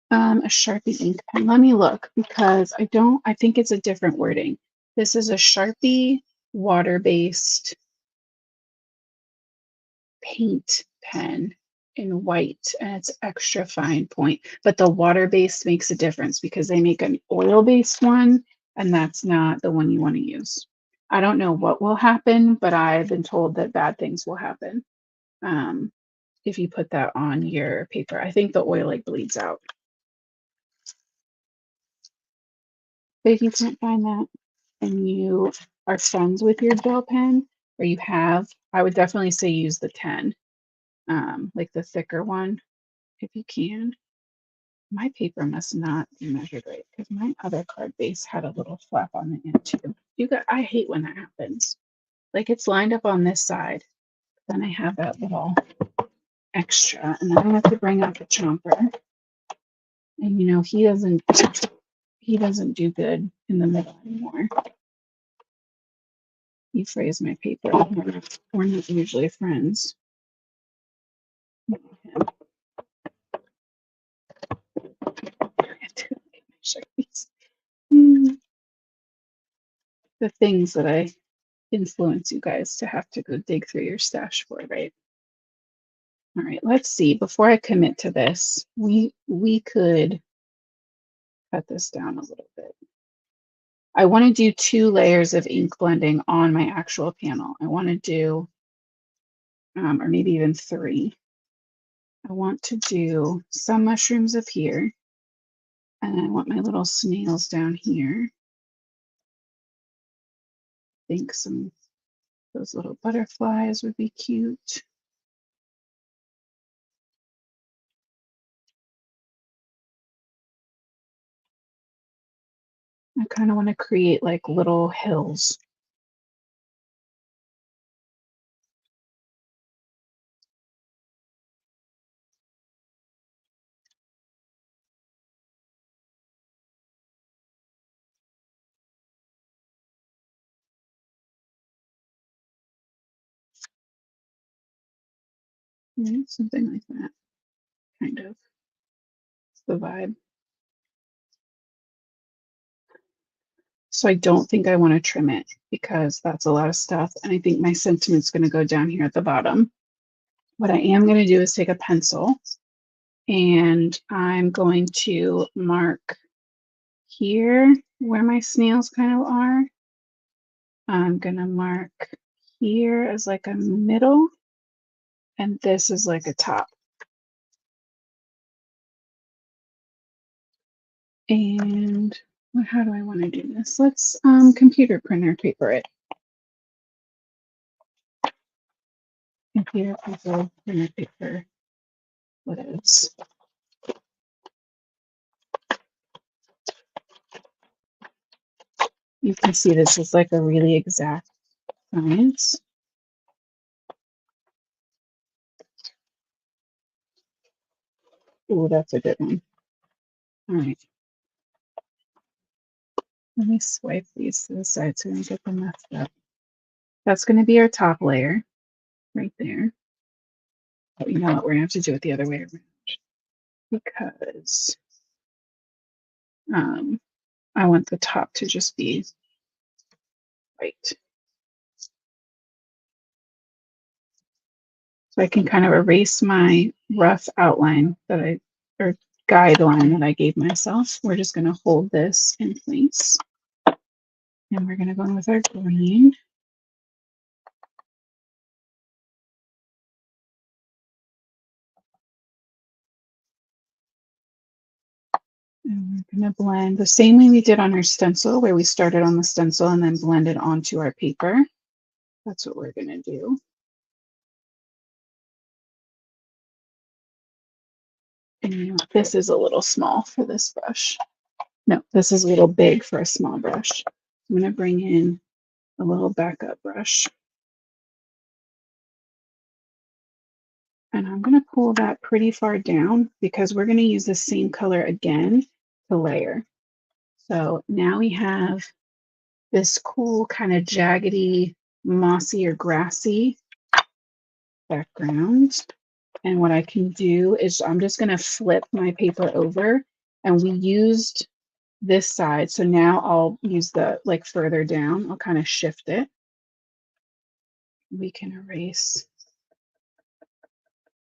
S1: A Sharpie ink pen. Let me look because I think it's a different wording. This is a Sharpie water-based paint pen in white, and it's extra fine point. But the water-based makes a difference because they make an oil-based one, and that's not the one you want to use. I don't know what will happen, but I've been told that bad things will happen if you put that on your paper. I think the oil like bleeds out. But if you can't find that and you are friends with your gel pen, or you have, I would definitely say use the 10, like the thicker one, if you can. My paper must not be measured right because my other card base had a little flap on the end too. I hate when that happens. Like it's lined up on this side, then I have that little extra, and then I have to bring out the chomper. And he doesn't do good in the middle anymore. He frays my paper. We're not usually friends. The things that I influence you guys to have to go dig through your stash for, right? All right, let's see. Before I commit to this, we could cut this down a little bit. I want to do 2 layers of ink blending on my actual panel. I want to do, or maybe even 3. I want to do some mushrooms up here, and I want my little snails down here. I think some those little butterflies would be cute. I kind of want to create like little hills. Something like that, kind of. It's the vibe. So I don't think I want to trim it because that's a lot of stuff. And I think my sentiment's going to go down here at the bottom. What I am going to do is take a pencil and I'm going to mark here where my snails kind of are. I'm going to mark here as like a middle, and this is like a top. And how do I want to do this? Let's computer printer paper it. Computer printer paper. What is? You can see this is like a really exact science. Oh, that's a good one. All right. Let me swipe these to the side so we don't get them messed up. That's going to be our top layer right there. But you know what? We're going to have to do it the other way around because I want the top to just be white. So I can kind of erase my rough outline or guideline that I gave myself. We're just going to hold this in place. And we're going to go in with our green. And we're going to blend the same way we did on our stencil, where we started on the stencil and then blended onto our paper. That's what we're going to do. And this is a little small for this brush. No, this is a little big for a small brush. I'm going to bring in a little backup brush. And I'm going to pull that pretty far down because we're going to use the same color again to layer. So now we have this cool kind of jaggedy, mossy or grassy background. And what I can do is I'm just going to flip my paper over, and we used this side. So now I'll use the like further down. I'll kind of shift it. We can erase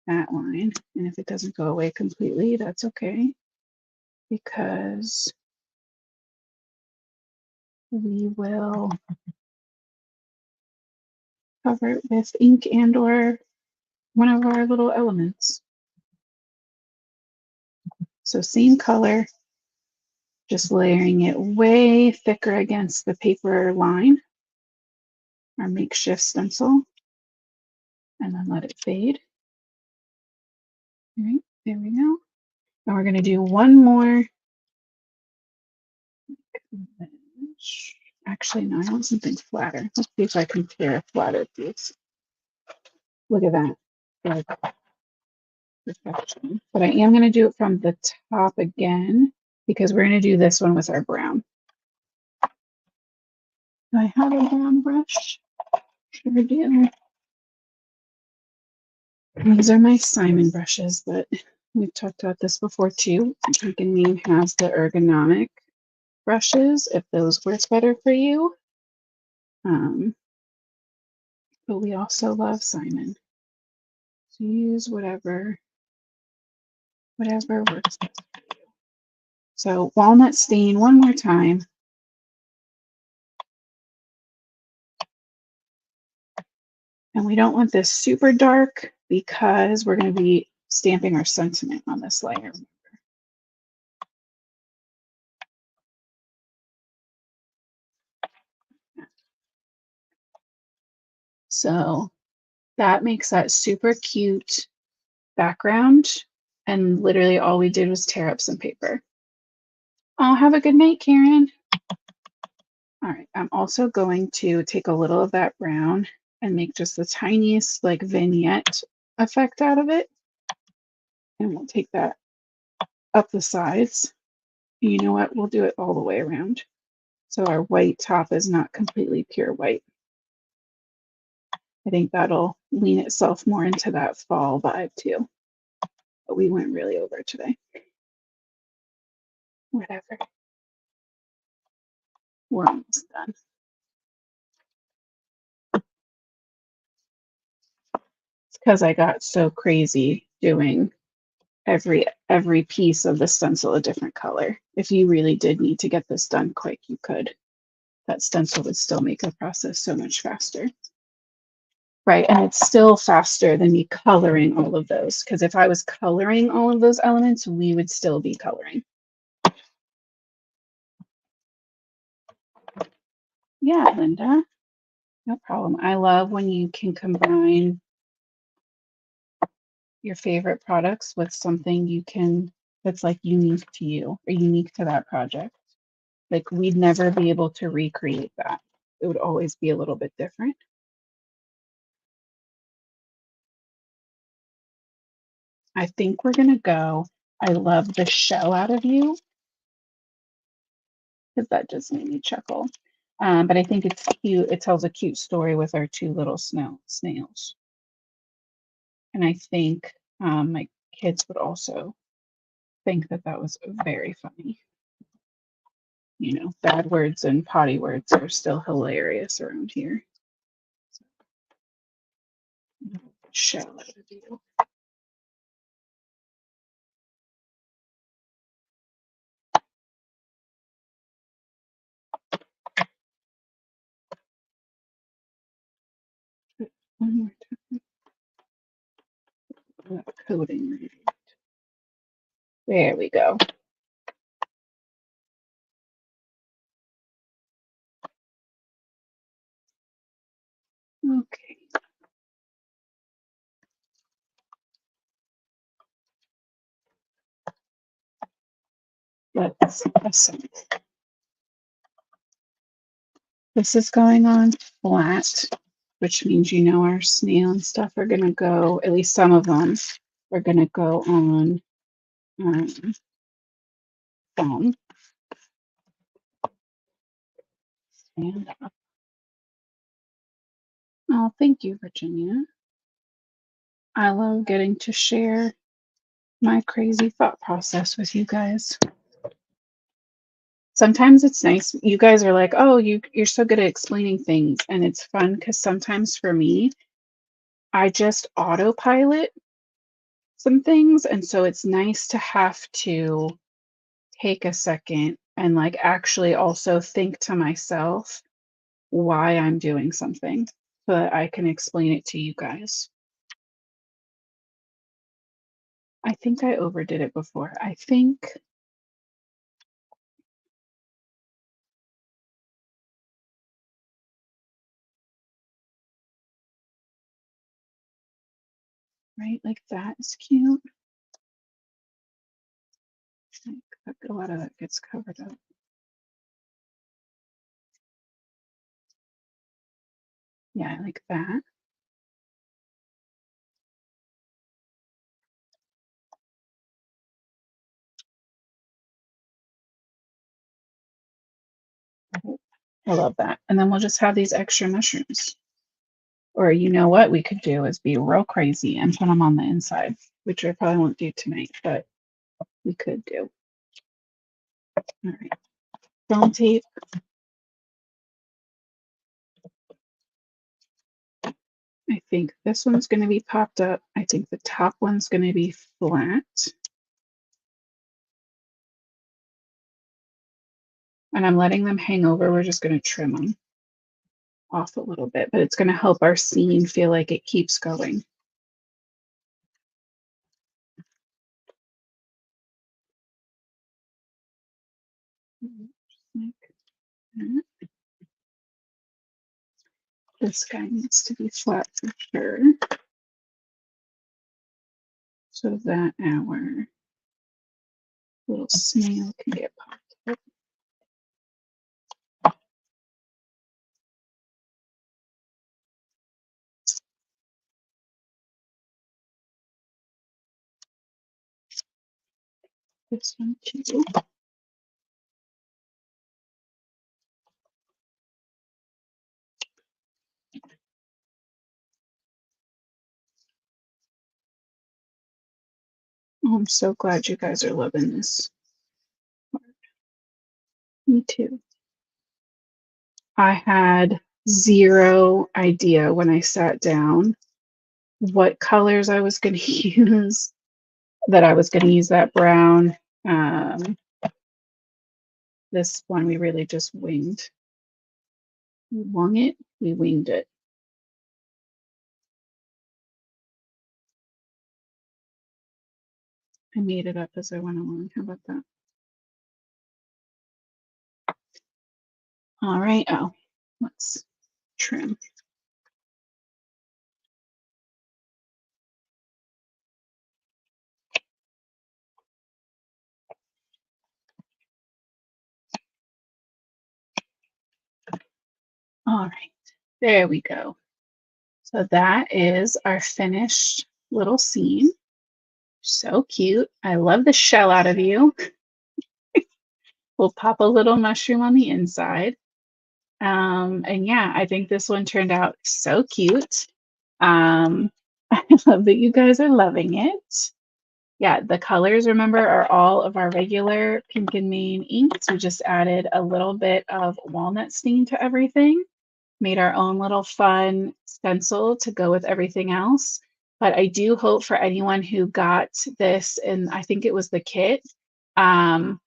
S1: that line. And if it doesn't go away completely, that's okay, because we will cover it with ink and or one of our little elements. So same color, just layering it way thicker against the paper line, our makeshift stencil, and then let it fade. All right, there we go. And we're going to do one more. Actually, no, I want something flatter. Let's see if I can tear a flatter piece. Look at that. Like perfection. But I am going to do it from the top again because we're going to do this one with our brown. Do I have a brown brush? Sure do. These are my Simon brushes, but we've talked about this before too. Mean has the ergonomic brushes if those work better for you. But we also love Simon. So use whatever works best for you. So walnut stain one more time. And we don't want this super dark because we're going to be stamping our sentiment on this layer. So that makes that super cute background. And literally all we did was tear up some paper. Oh, have a good night, Karen. All right, I'm also going to take a little of that brown and make just the tiniest like vignette effect out of it. And we'll take that up the sides. You know what? We'll do it all the way around. So our white top is not completely pure white. I think that'll lean itself more into that fall vibe too. But we went really over today. Whatever. We're almost done. It's because I got so crazy doing every piece of the stencil a different color. If you really did need to get this done quick, you could. That stencil would still make the process so much faster. Right, and it's still faster than me coloring all of those, because if I was coloring all of those elements, we would still be coloring. Yeah, Linda, no problem. I love when you can combine your favorite products with something that's like unique to you or unique to that project. Like we'd never be able to recreate that. It would always be a little bit different. I think we're gonna go. I love the shell out of you because that just made me chuckle. But I think it's cute. It tells a cute story with our two little snails. And I think my kids would also think that that was very funny. You know, bad words and potty words are still hilarious around here. shell out of you. One more time. Coating. There we go. Okay. Let's assemble. This is going on flat, which means our snail and stuff are going to go, at least some of them are going to go on foam. Stand up. Oh, thank you, Virginia. I love getting to share my crazy thought process with you guys. Sometimes it's nice. You guys are like, oh, you're so good at explaining things. And it's fun because sometimes for me, I just autopilot some things. And so it's nice to have to take a second and like actually also think to myself why I'm doing something so that I can explain it to you guys. I think I overdid it before. I think right, like that is cute. Like, a lot of that gets covered up. Yeah, I like that. I love that. And then we'll just have these extra mushrooms. Or you know what we could do is be real crazy and put them on the inside, which I probably won't do tonight, but we could do. All right. Film tape. I think this one's going to be popped up. I think the top one's going to be flat. And I'm letting them hang over. We're just going to trim them off a little bit, but it's going to help our scene feel like it keeps going. This guy needs to be flat for sure, so that our little snail can get popped up. This one too. Oh, I'm so glad you guys are loving this. Me too. I had zero idea when I sat down what colors I was going to use, that I was going to use that brown. This one we really just winged. We wung it, we winged it. I made it up as I went along. How about that? All right. Oh, let's trim. All right. There we go. So that is our finished little scene. So cute. I love the shell out of you. We'll pop a little mushroom on the inside. And yeah, I think this one turned out so cute. I love that you guys are loving it. Yeah, the colors, remember, are all of our regular Pink and Main inks. We just added a little bit of walnut stain to everything, made our own little fun stencil to go with everything else. But I do hope for anyone who got this, and I think it was the kit, um,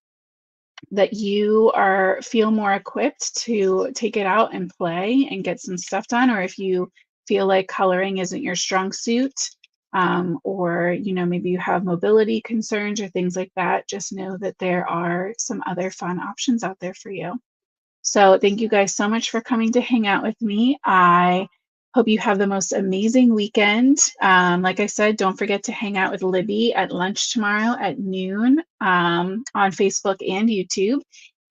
S1: that you are feel more equipped to take it out and play and get some stuff done, or if you feel like coloring isn't your strong suit, or maybe you have mobility concerns or things like that, just know that there are some other fun options out there for you. So thank you guys so much for coming to hang out with me. I hope you have the most amazing weekend. Like I said, don't forget to hang out with Libby at lunch tomorrow at noon, on Facebook and YouTube.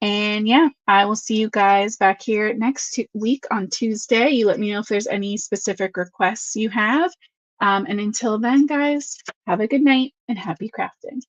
S1: And yeah, I will see you guys back here next week on Tuesday. You let me know if there's any specific requests you have. And until then, guys, have a good night and happy crafting.